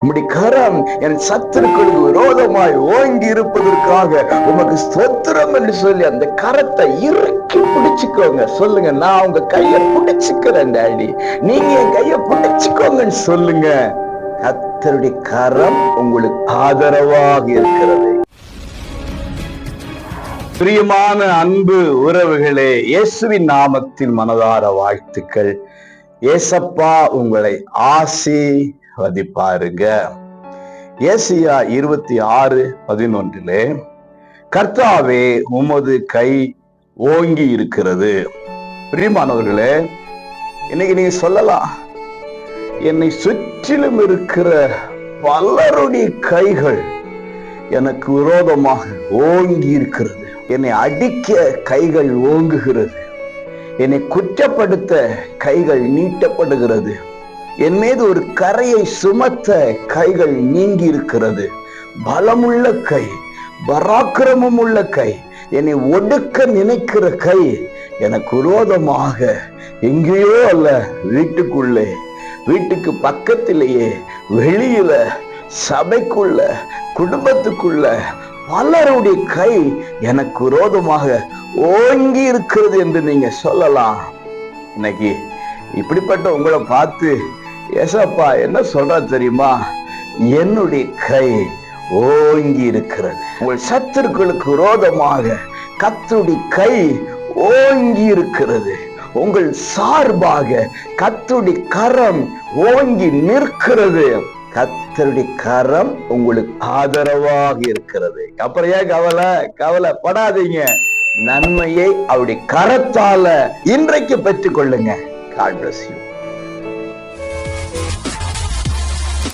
உம்முடைய கரம் என் சத்துருக்களுக்கு விரோதமாய் ஓங்கி இருப்பதற்காக உமக்கு ஸ்தோத்திரம் என்று சொல்லி அந்த கரத்தை இறுக்கி பிடிச்சுக்கோங்க. சொல்லுங்க, நான் உங்க கையை பிடிச்சுக்கிறேன் டாடி, நீங்க என் கையை பிடிச்சுக்கோங்கன்னு சொல்லுங்க. கர்த்தருடைய கரம் உங்களுக்கு ஆதரவாக இருக்கிறது. பிரியமான அன்பு உறவுகளே, இயேசுவின் நாமத்தில் மனதார வாழ்த்துக்கள். ஏசப்பா உங்களை ஆசீர்வதிப்பாருங்க. ஏசாயா 26:11 கர்த்தாவே உமது கை ஓங்கி இருக்கிறது. பிரியமானவர்களே, இன்னைக்கு நீங்க சொல்லலாம், என்னை சுற்றிலும் இருக்கிற பலருடைய கைகள் எனக்கு விரோதமாக ஓங்கி இருக்கிறது. என்னை அடிக்க கைகள் ஓங்குகிறது, என்னை குற்றப்படுத்த கைகள் நீட்டப்படுகிறது, என் மீது ஒரு கரையை சுமத்த கைகள் நீங்கி இருக்கிறது. பலமுள்ள கை, பராக்கிரமம் உள்ள கை, என்னை ஒடுக்க நினைக்கிற கை எனக்கு விரோதமாக எங்கேயோ அல்ல, வீட்டுக்குள்ளே, வீட்டுக்கு பக்கத்திலேயே, வெளியில, சபைக்குள்ள, குடும்பத்துக்குள்ள பலருடைய கை எனக்கு விரோதமாக ஓங்கி இருக்கிறது என்று நீங்க சொல்லலாம். இன்னைக்கு இப்படிப்பட்ட உங்களை பார்த்து ஏசப்பா என்ன சொல்ற தெரியுமா? என்னுடைய கை ஓங்கி இருக்கிறது. உங்கள் சத்துருக்களுக்கு விரோதமாக கர்த்தருடைய கை ஓங்கி இருக்கிறது. உங்கள் சார்பாக கர்த்தருடைய கரம் ஓங்கி நிற்கிறது. கர்த்தருடைய கரம் உங்களுக்கு ஆதரவாக இருக்கிறது. அப்புறம் ஏன் கவலைப்படாதீங்க. நன்மையை அவருடைய கரத்தால இன்றைக்கு பெற்றுக் கொள்ளுங்க. God bless you.